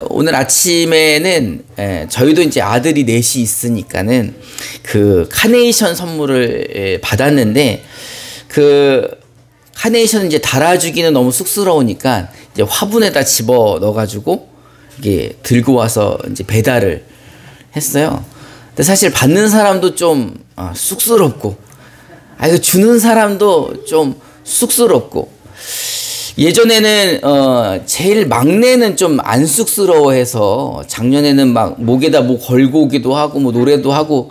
오늘 아침에는 저희도 이제 아들이 넷이 있으니까는 그 카네이션 선물을 받았는데, 그 카네이션을 이제 달아주기는 너무 쑥스러우니까 이제 화분에다 집어 넣어가지고 이게 들고 와서 이제 배달을 했어요. 근데 사실 받는 사람도 좀 쑥스럽고, 이거 주는 사람도 좀 쑥스럽고, 예전에는 제일 막내는 좀 안 쑥스러워해서 작년에는 막 목에다 뭐 걸고 오기도 하고 뭐 노래도 하고,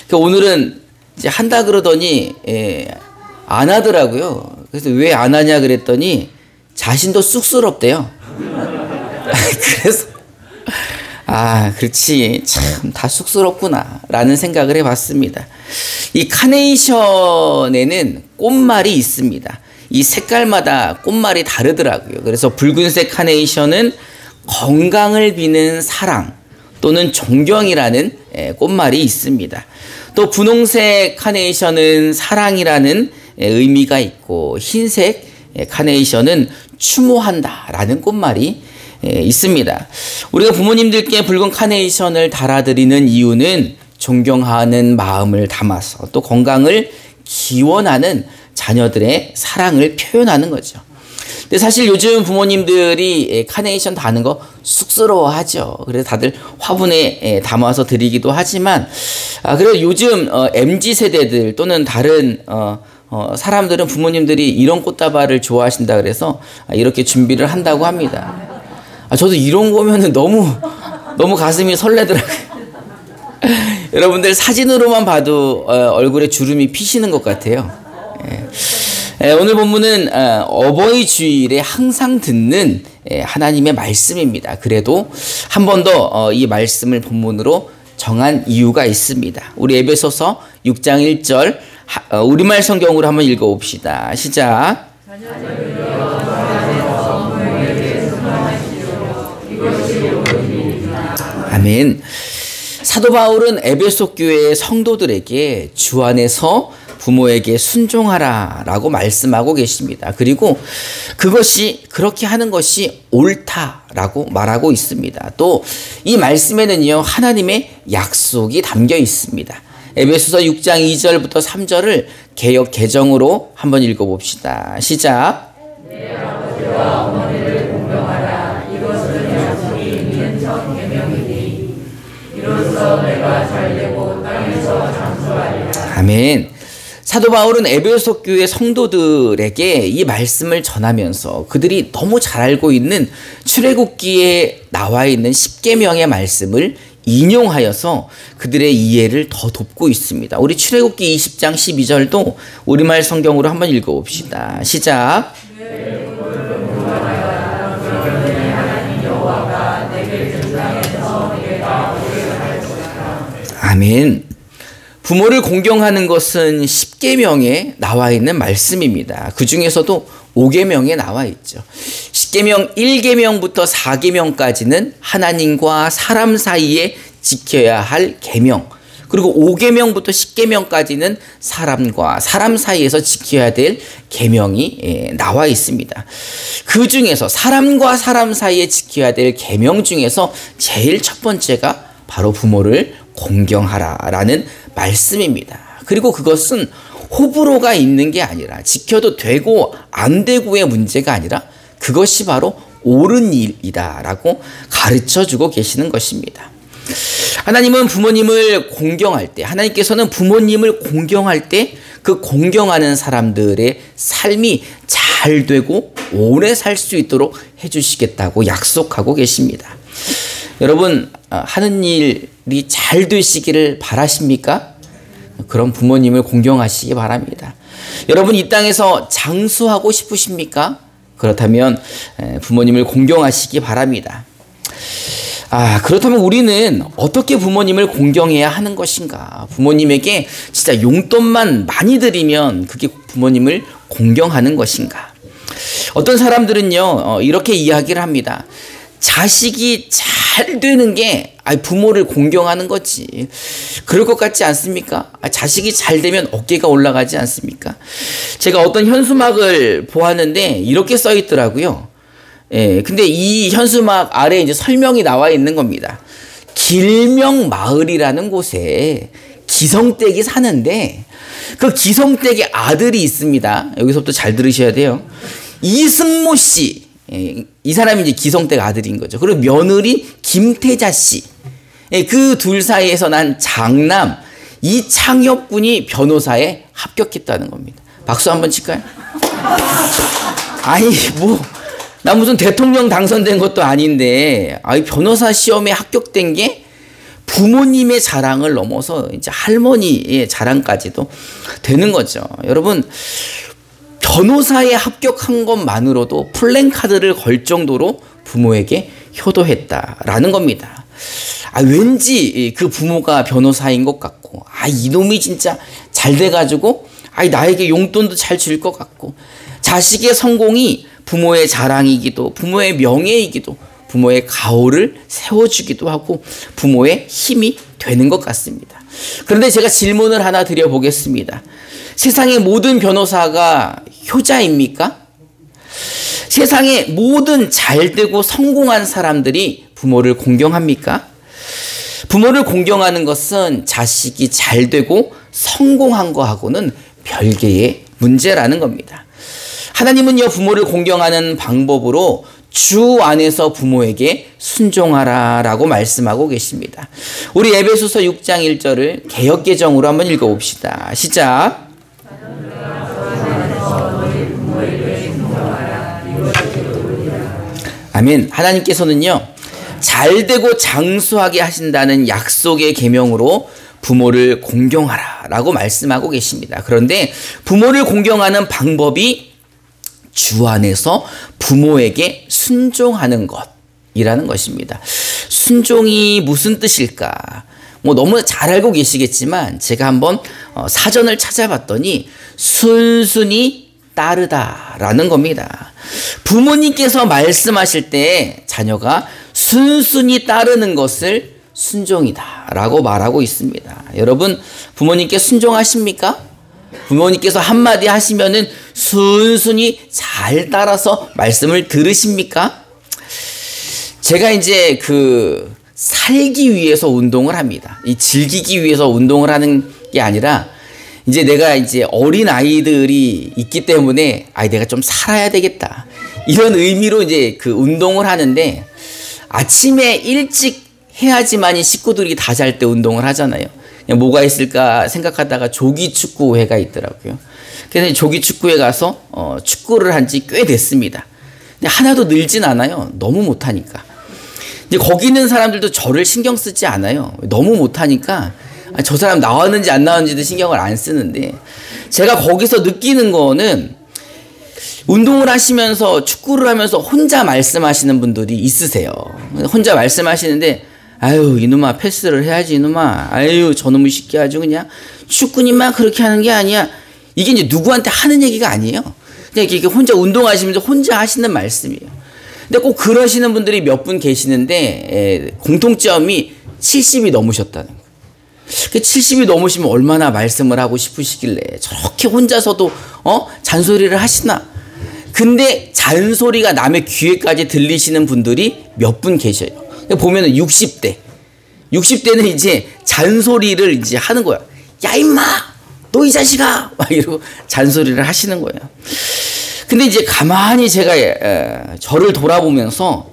그러니까 오늘은 이제 한다 그러더니 안 하더라고요. 그래서 왜 안 하냐 그랬더니 자신도 쑥스럽대요. 그래서 그렇지, 참 다 쑥스럽구나 라는 생각을 해봤습니다. 이 카네이션에는 꽃말이 있습니다. 이 색깔마다 꽃말이 다르더라고요. 그래서 붉은색 카네이션은 건강을 비는 사랑 또는 존경이라는 꽃말이 있습니다. 또 분홍색 카네이션은 사랑이라는 의미가 있고, 흰색 카네이션은 추모한다라는 꽃말이 있습니다. 우리가 부모님들께 붉은 카네이션을 달아드리는 이유는 존경하는 마음을 담아서 또 건강을 기원하는 자녀들의 사랑을 표현하는 거죠. 근데 사실 요즘 부모님들이 카네이션 다는 거 쑥스러워하죠. 그래서 다들 화분에 담아서 드리기도 하지만, 그래서 요즘 MZ 세대들 또는 다른 사람들은 부모님들이 이런 꽃다발을 좋아하신다 그래서 이렇게 준비를 한다고 합니다. 저도 이런 거면은 너무 가슴이 설레더라고요. 여러분들 사진으로만 봐도 얼굴에 주름이 피시는 것 같아요. 오늘 본문은 어버이 주일에 항상 듣는 하나님의 말씀입니다. 그래도 한 번 더 이 말씀을 본문으로 정한 이유가 있습니다. 우리 에베소서 6장 1절 우리말 성경으로 한번 읽어봅시다. 시작. 아멘. 사도 바울은 에베소 교회의 성도들에게 주 안에서 부모에게 순종하라 라고 말씀하고 계십니다. 그리고 그렇게 하는 것이 옳다라고 말하고 있습니다. 또 이 말씀에는요, 하나님의 약속이 담겨 있습니다. 에베소서 6장 2절부터 3절을 개역 개정으로 한번 읽어봅시다. 시작. 내 아버지와 어머니를 공경하라. 이것은 약속이 있는 첫 계명이니 이로써 내가 잘되고 땅에서 장수하리라. 아멘. 사도 바울은 에베소 교회 성도들에게 이 말씀을 전하면서 그들이 너무 잘 알고 있는 출애굽기에 나와 있는 10계명의 말씀을 인용하여서 그들의 이해를 더 돕고 있습니다. 우리 출애굽기 20장 12절도 우리말 성경으로 한번 읽어봅시다. 시작. 아멘. 부모를 공경하는 것은 10계명에 나와 있는 말씀입니다. 그 중에서도 5계명에 나와 있죠. 10계명 1계명부터 4계명까지는 하나님과 사람 사이에 지켜야 할 계명, 그리고 5계명부터 10계명까지는 사람과 사람 사이에서 지켜야 될 계명이 나와 있습니다. 그 중에서 사람과 사람 사이에 지켜야 될 계명 중에서 제일 첫 번째가 바로 부모를 공경하라라는 말씀입니다. 그리고 그것은 호불호가 있는 게 아니라, 지켜도 되고 안 되고의 문제가 아니라 그것이 바로 옳은 일이다라고 가르쳐주고 계시는 것입니다. 하나님은 부모님을 공경할 때, 하나님께서는 부모님을 공경할 때 그 공경하는 사람들의 삶이 잘 되고 오래 살 수 있도록 해주시겠다고 약속하고 계십니다. 여러분, 하는 일이 잘 되시기를 바라십니까? 그럼 부모님을 공경하시기 바랍니다. 여러분, 이 땅에서 장수하고 싶으십니까? 그렇다면 부모님을 공경하시기 바랍니다. 그렇다면 우리는 어떻게 부모님을 공경해야 하는 것인가? 부모님에게 진짜 용돈만 많이 드리면 그게 부모님을 공경하는 것인가? 어떤 사람들은요, 이렇게 이야기를 합니다. 자식이 잘 되는 게 부모를 공경하는 거지. 그럴 것 같지 않습니까? 자식이 잘 되면 어깨가 올라가지 않습니까? 제가 어떤 현수막을 보았는데 이렇게 써 있더라고요. 예, 근데 이 현수막 아래에 이제 설명이 나와 있는 겁니다. 길명마을이라는 곳에 기성댁이 사는데 그 기성댁의 아들이 있습니다. 여기서부터 잘 들으셔야 돼요. 이승모 씨, 예, 이 사람이 이제 기성댁 아들인 거죠. 그리고 며느리 김태자 씨, 예, 그 둘 사이에서 난 장남 이창엽 군이 변호사에 합격했다는 겁니다. 박수 한번 칠까요? 아니 나 무슨 대통령 당선된 것도 아닌데, 변호사 시험에 합격된 게 부모님의 자랑을 넘어서 이제 할머니의 자랑까지도 되는 거죠. 여러분, 변호사에 합격한 것만으로도 플랜카드를 걸 정도로 부모에게 효도했다라는 겁니다. 왠지 그 부모가 변호사인 것 같고, 이놈이 진짜 잘 돼가지고, 나에게 용돈도 잘 줄 것 같고, 자식의 성공이 부모의 자랑이기도, 부모의 명예이기도, 부모의 가오를 세워주기도 하고 부모의 힘이 되는 것 같습니다. 그런데 제가 질문을 하나 드려보겠습니다. 세상의 모든 변호사가 효자입니까? 세상의 모든 잘되고 성공한 사람들이 부모를 공경합니까? 부모를 공경하는 것은 자식이 잘되고 성공한 거하고는 별개의 문제라는 겁니다. 하나님은요, 부모를 공경하는 방법으로 주 안에서 부모에게 순종하라 라고 말씀하고 계십니다. 우리 에베소서 6장 1절을 개역개정으로 한번 읽어봅시다. 시작. 아멘. 하나님께서는요, 잘되고 장수하게 하신다는 약속의 계명으로 부모를 공경하라 라고 말씀하고 계십니다. 그런데 부모를 공경하는 방법이 주 안에서 부모에게 순종하는 것이라는 것입니다. 순종이 무슨 뜻일까? 너무 잘 알고 계시겠지만 제가 한번 사전을 찾아봤더니 순순히 따르다라는 겁니다. 부모님께서 말씀하실 때 자녀가 순순히 따르는 것을 순종이다라고 말하고 있습니다. 여러분, 부모님께 순종하십니까? 부모님께서 한마디 하시면은 순순히 잘 따라서 말씀을 들으십니까? 제가 이제 살기 위해서 운동을 합니다. 이 즐기기 위해서 운동을 하는 게 아니라 이제 내가 이제 어린 아이들이 있기 때문에 내가 좀 살아야 되겠다. 이런 의미로 이제 운동을 하는데 아침에 일찍 해야지만이 식구들이 다 잘 때 운동을 하잖아요. 뭐가 있을까 생각하다가 조기축구회가 있더라고요. 그래서 조기축구회 가서 축구를 한 지 꽤 됐습니다. 근데 하나도 늘진 않아요. 너무 못하니까. 이제 거기 있는 사람들도 저를 신경 쓰지 않아요. 너무 못하니까 저 사람 나왔는지 안 나왔는지도 신경을 안 쓰는데, 제가 거기서 느끼는 거는 운동을 하시면서 축구를 하면서 혼자 말씀하시는 분들이 있으세요. 혼자 말씀하시는데 아유 이놈아 패스를 해야지 이놈아, 아유 저놈의 쉽게 아주 그냥 축구님만 그렇게 하는 게 아니야. 이게 이제 누구한테 하는 얘기가 아니에요. 그냥 이렇게 혼자 운동하시면서 혼자 하시는 말씀이에요. 근데 꼭 그러시는 분들이 몇 분 계시는데 공통점이 70이 넘으셨다는 거예요. 70이 넘으시면 얼마나 말씀을 하고 싶으시길래 저렇게 혼자서도 잔소리를 하시나. 근데 잔소리가 남의 귀에까지 들리시는 분들이 몇 분 계셔요. 보면은 60대는 이제 잔소리를 이제 하는 거야. 야 임마 너 이 자식아 막 이러고 잔소리를 하시는 거예요. 근데 이제 가만히 제가 저를 돌아보면서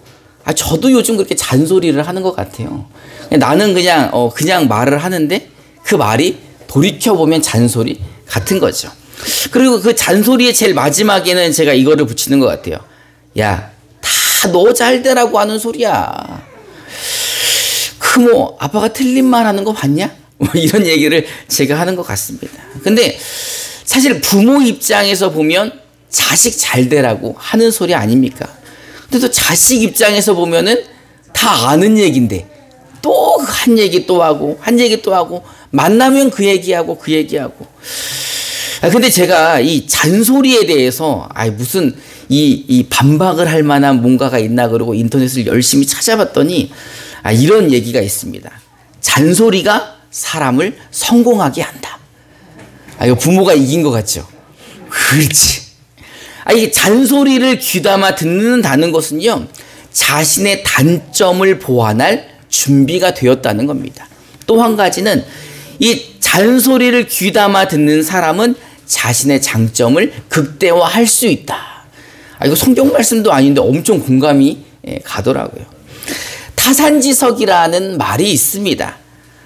저도 요즘 그렇게 잔소리를 하는 것 같아요. 나는 그냥 말을 하는데 그 말이 돌이켜보면 잔소리 같은 거죠. 그리고 그 잔소리의 제일 마지막에는 제가 이거를 붙이는 것 같아요. 야, 다 너 잘되라고 하는 소리야. 아빠가 틀린 말 하는 거 봤냐? 이런 얘기를 제가 하는 것 같습니다. 근데 사실 부모 입장에서 보면 자식 잘되라고 하는 소리 아닙니까? 근데 또 자식 입장에서 보면은 다 아는 얘기인데 또 한 얘기 또 하고 한 얘기 또 하고 만나면 그 얘기하고 그 얘기하고. 근데 제가 이 잔소리에 대해서 무슨 이 반박을 할 만한 뭔가가 있나 그러고 인터넷을 열심히 찾아봤더니 이런 얘기가 있습니다. 잔소리가 사람을 성공하게 한다. 이거 부모가 이긴 것 같죠? 그렇지. 이 잔소리를 귀담아 듣는다는 것은요, 자신의 단점을 보완할 준비가 되었다는 겁니다. 또 한 가지는 이 잔소리를 귀담아 듣는 사람은 자신의 장점을 극대화할 수 있다. 이거 성경 말씀도 아닌데 엄청 공감이 가더라고요. 타산지석이라는 말이 있습니다.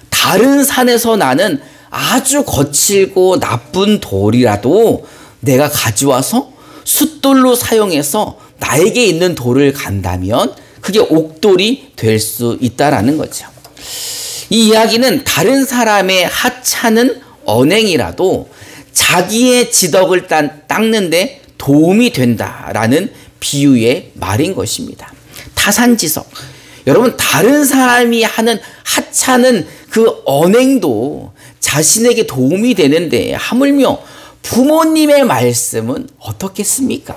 다른 산에서 나는 아주 거칠고 나쁜 돌이라도 내가 가져와서 숫돌로 사용해서 나에게 있는 돌을 간다면 그게 옥돌이 될 수 있다라는 거죠. 이 이야기는 다른 사람의 하찮은 언행이라도 자기의 지덕을 닦는데 도움이 된다라는 비유의 말인 것입니다. 타산지석. 여러분, 다른 사람이 하는 하찮은 그 언행도 자신에게 도움이 되는데 하물며 부모님의 말씀은 어떻겠습니까?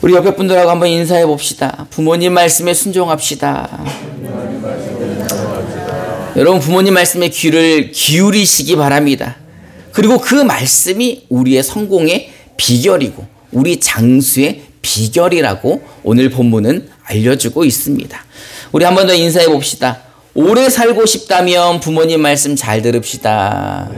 우리 옆에 분들하고 한번 인사해 봅시다. 부모님 말씀에 순종합시다. 여러분, 부모님 말씀에 귀를 기울이시기 바랍니다. 그리고 그 말씀이 우리의 성공의 비결이고 우리 장수의 비결이라고 오늘 본문은 알려주고 있습니다. 우리 한 번 더 인사해 봅시다. 오래 살고 싶다면 부모님 말씀 잘 들읍시다.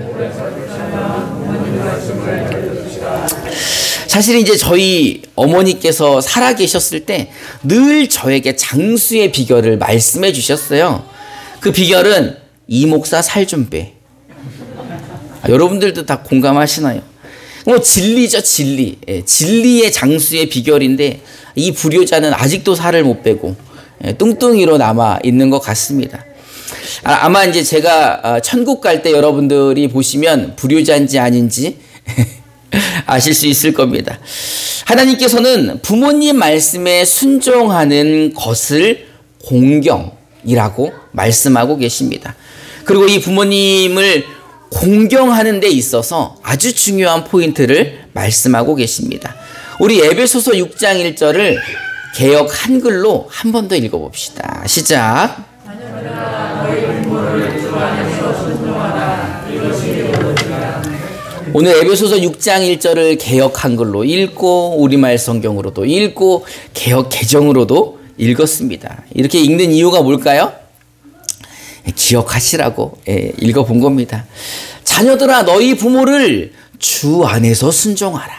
사실 이제 저희 어머니께서 살아 계셨을 때 늘 저에게 장수의 비결을 말씀해 주셨어요. 그 비결은 이 목사 살 좀 빼. 여러분들도 다 공감하시나요? 진리죠, 진리. 진리의 장수의 비결인데 이 불효자는 아직도 살을 못 빼고 뚱뚱이로 남아 있는 것 같습니다. 아마 이제 제가 천국 갈 때 여러분들이 보시면 불효자인지 아닌지 아실 수 있을 겁니다. 하나님께서는 부모님 말씀에 순종하는 것을 공경이라고 말씀하고 계십니다. 그리고 이 부모님을 공경하는 데 있어서 아주 중요한 포인트를 말씀하고 계십니다. 우리 에베소서 6장 1절을 개역 한글로 한 번 더 읽어봅시다. 시작. 오늘 에베소서 6장 1절을 개역 한글로 읽고 우리말 성경으로도 읽고 개역 개정으로도 읽었습니다. 이렇게 읽는 이유가 뭘까요? 기억하시라고 읽어본 겁니다. 자녀들아, 너희 부모를 주 안에서 순종하라.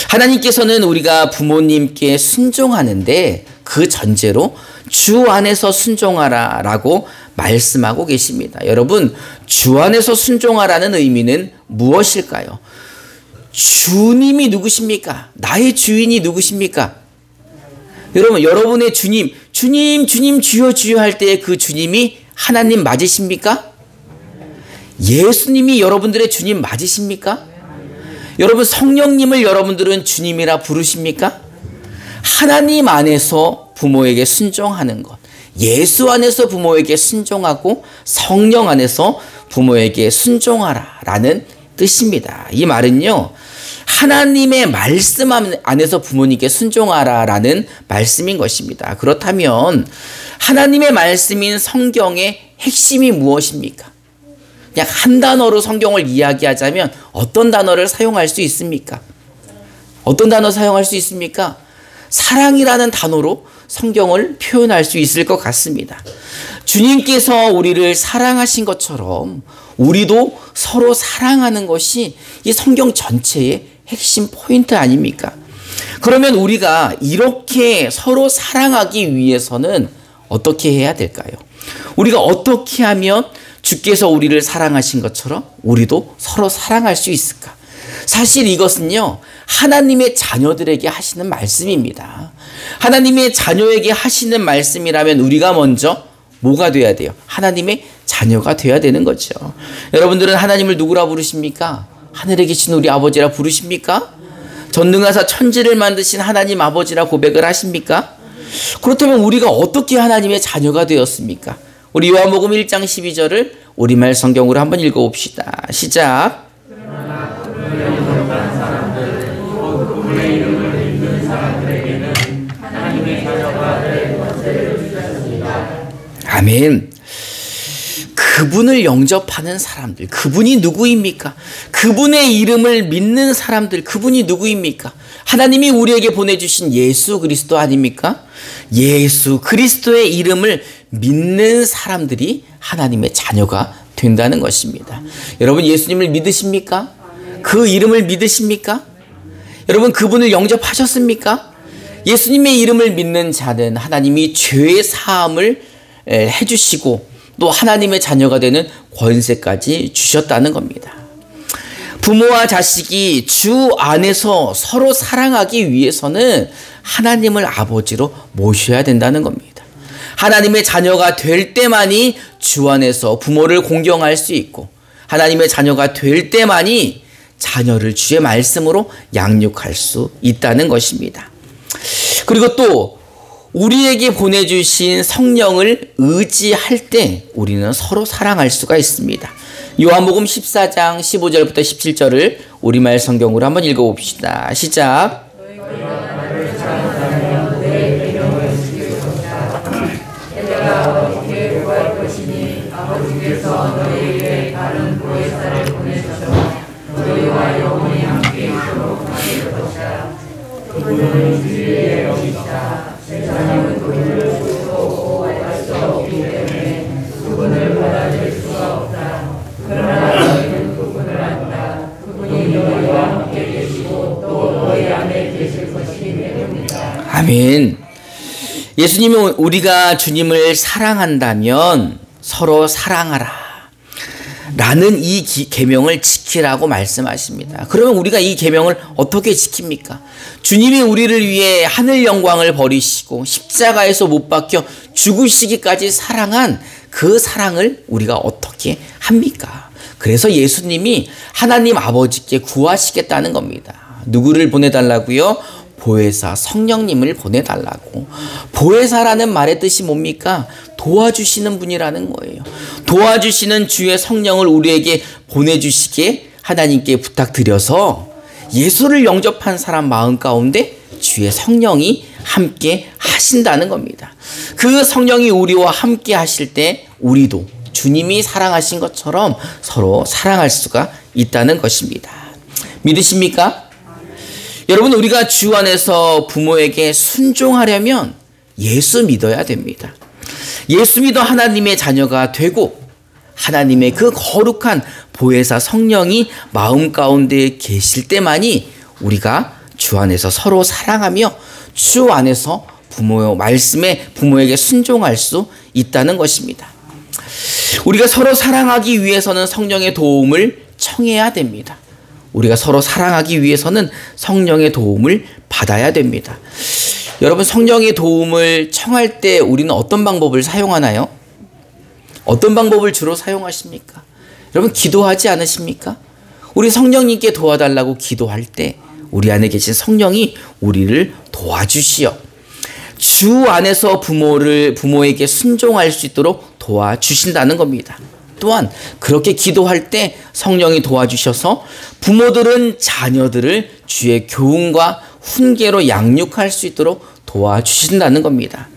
하나님께서는 우리가 부모님께 순종하는데 그 전제로 주 안에서 순종하라 라고 말씀하고 계십니다. 여러분, 주 안에서 순종하라는 의미는 무엇일까요? 주님이 누구십니까? 나의 주인이 누구십니까? 여러분, 여러분의 주님, 주님, 주여, 주여 할 때 그 주님이 하나님 맞으십니까? 예수님이 여러분들의 주님 맞으십니까? 여러분, 성령님을 여러분들은 주님이라 부르십니까? 하나님 안에서 부모에게 순종하는 것, 예수 안에서 부모에게 순종하고 성령 안에서 부모에게 순종하라 라는 뜻입니다. 이 말은요, 하나님의 말씀 안에서 부모님께 순종하라 라는 말씀인 것입니다. 그렇다면 하나님의 말씀인 성경의 핵심이 무엇입니까? 그냥 한 단어로 성경을 이야기하자면 어떤 단어를 사용할 수 있습니까? 어떤 단어 사용할 수 있습니까? 사랑이라는 단어로 성경을 표현할 수 있을 것 같습니다. 주님께서 우리를 사랑하신 것처럼 우리도 서로 사랑하는 것이 이 성경 전체의 핵심 포인트 아닙니까? 그러면 우리가 이렇게 서로 사랑하기 위해서는 어떻게 해야 될까요? 우리가 어떻게 하면 주께서 우리를 사랑하신 것처럼 우리도 서로 사랑할 수 있을까? 사실 이것은요, 하나님의 자녀들에게 하시는 말씀입니다. 하나님의 자녀에게 하시는 말씀이라면 우리가 먼저 뭐가 돼야 돼요? 하나님의 자녀가 돼야 되는 거죠. 여러분들은 하나님을 누구라 부르십니까? 하늘에 계신 우리 아버지라 부르십니까? 전능하사 천지를 만드신 하나님 아버지라 고백을 하십니까? 그렇다면 우리가 어떻게 하나님의 자녀가 되었습니까? 우리 요한복음 1장 12절을 우리말 성경으로 한번 읽어봅시다. 시작. 아멘. 그분을 영접하는 사람들, 그분이 누구입니까? 그분의 이름을 믿는 사람들, 그분이 누구입니까? 하나님이 우리에게 보내주신 예수 그리스도 아닙니까? 예수 그리스도의 이름을 믿는 사람들이 하나님의 자녀가 된다는 것입니다. 여러분, 예수님을 믿으십니까? 그 이름을 믿으십니까? 여러분, 그분을 영접하셨습니까? 예수님의 이름을 믿는 자는 하나님이 죄의 사함을 해주시고 또 하나님의 자녀가 되는 권세까지 주셨다는 겁니다. 부모와 자식이 주 안에서 서로 사랑하기 위해서는 하나님을 아버지로 모셔야 된다는 겁니다. 하나님의 자녀가 될 때만이 주 안에서 부모를 공경할 수 있고, 하나님의 자녀가 될 때만이 자녀를 주의 말씀으로 양육할 수 있다는 것입니다. 그리고 또 우리에게 보내주신 성령을 의지할 때 우리는 서로 사랑할 수가 있습니다. 요한복음 14장 15절부터 17절을 우리말 성경으로 한번 읽어봅시다. 시작. 아멘. 예수님은 우리가 주님을 사랑한다면 서로 사랑하라 라는 이 계명을 지키라고 말씀하십니다. 그러면 우리가 이 계명을 어떻게 지킵니까? 주님이 우리를 위해 하늘 영광을 버리시고 십자가에서 못 박혀 죽으시기까지 사랑한 그 사랑을 우리가 어떻게 합니까? 그래서 예수님이 하나님 아버지께 구하시겠다는 겁니다. 누구를 보내달라고요? 보혜사 성령님을 보내달라고. 보혜사라는 말의 뜻이 뭡니까? 도와주시는 분이라는 거예요. 도와주시는 주의 성령을 우리에게 보내주시게 하나님께 부탁드려서 예수를 영접한 사람 마음 가운데 주의 성령이 함께 하신다는 겁니다. 그 성령이 우리와 함께 하실 때 우리도 주님이 사랑하신 것처럼 서로 사랑할 수가 있다는 것입니다. 믿으십니까? 여러분, 우리가 주 안에서 부모에게 순종하려면 예수 믿어야 됩니다. 예수 믿어 하나님의 자녀가 되고 하나님의 그 거룩한 보혜사 성령이 마음 가운데 계실 때만이 우리가 주 안에서 서로 사랑하며 주 안에서 부모에게 순종할 수 있다는 것입니다. 우리가 서로 사랑하기 위해서는 성령의 도움을 청해야 됩니다. 우리가 서로 사랑하기 위해서는 성령의 도움을 받아야 됩니다. 여러분, 성령의 도움을 청할 때 우리는 어떤 방법을 사용하나요? 어떤 방법을 주로 사용하십니까? 여러분, 기도하지 않으십니까? 우리 성령님께 도와달라고 기도할 때 우리 안에 계신 성령이 우리를 도와주시어 주 안에서 부모에게 순종할 수 있도록 도와주신다는 겁니다. 또한 그렇게 기도할 때 성령이 도와주셔서 부모들은 자녀들을 주의 교훈과 훈계로 양육할 수 있도록 도와주신다는 겁니다.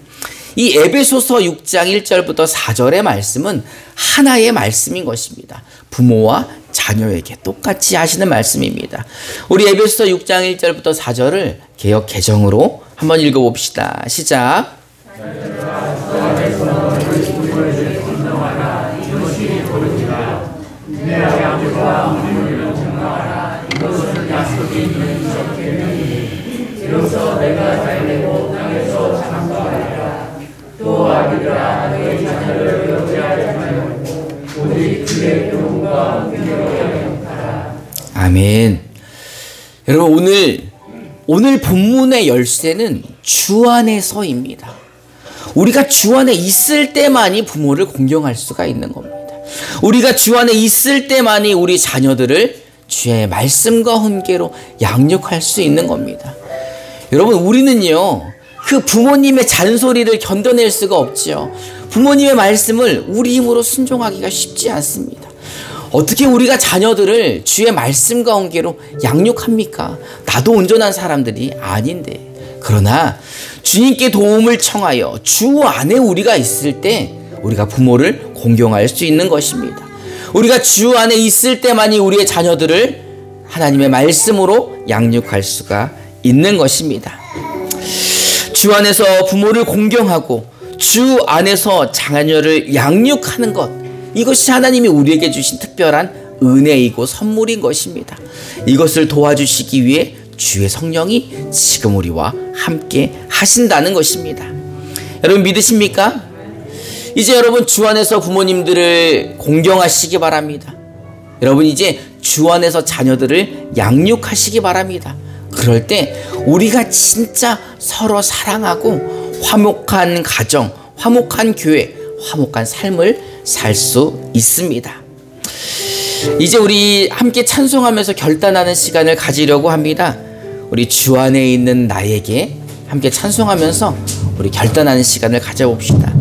이 에베소서 6장 1절부터 4절의 말씀은 하나의 말씀인 것입니다. 부모와 자녀에게 똑같이 하시는 말씀입니다. 우리 에베소서 6장 1절부터 4절을 개역 개정으로 한번 읽어봅시다. 시작. 아멘. 여러분, 오늘 본문의 열쇠는 주 안에서입니다. 우리가 주 안에 있을 때만이 부모를 공경할 수가 있는 겁니다. 우리가 주 안에 있을 때만이 우리 자녀들을 주의 말씀과 훈계로 양육할 수 있는 겁니다. 여러분, 우리는요, 그 부모님의 잔소리를 견뎌낼 수가 없죠. 부모님의 말씀을 우리 힘으로 순종하기가 쉽지 않습니다. 어떻게 우리가 자녀들을 주의 말씀과 훈계로 양육합니까? 나도 온전한 사람들이 아닌데. 그러나 주님께 도움을 청하여 주 안에 우리가 있을 때 우리가 부모를 공경할 수 있는 것입니다. 우리가 주 안에 있을 때만이 우리의 자녀들을 하나님의 말씀으로 양육할 수가 있는 것입니다. 주 안에서 부모를 공경하고 주 안에서 자녀를 양육하는 것, 이것이 하나님이 우리에게 주신 특별한 은혜이고 선물인 것입니다. 이것을 도와주시기 위해 주의 성령이 지금 우리와 함께 하신다는 것입니다. 여러분 믿으십니까? 이제 여러분 주 안에서 부모님들을 공경하시기 바랍니다. 여러분 이제 주 안에서 자녀들을 양육하시기 바랍니다. 그럴 때 우리가 진짜 서로 사랑하고 화목한 가정, 화목한 교회, 화목한 삶을 살 수 있습니다. 이제 우리 함께 찬송하면서 결단하는 시간을 가지려고 합니다. 우리 주 안에 있는 나에게 함께 찬송하면서 우리 결단하는 시간을 가져봅시다.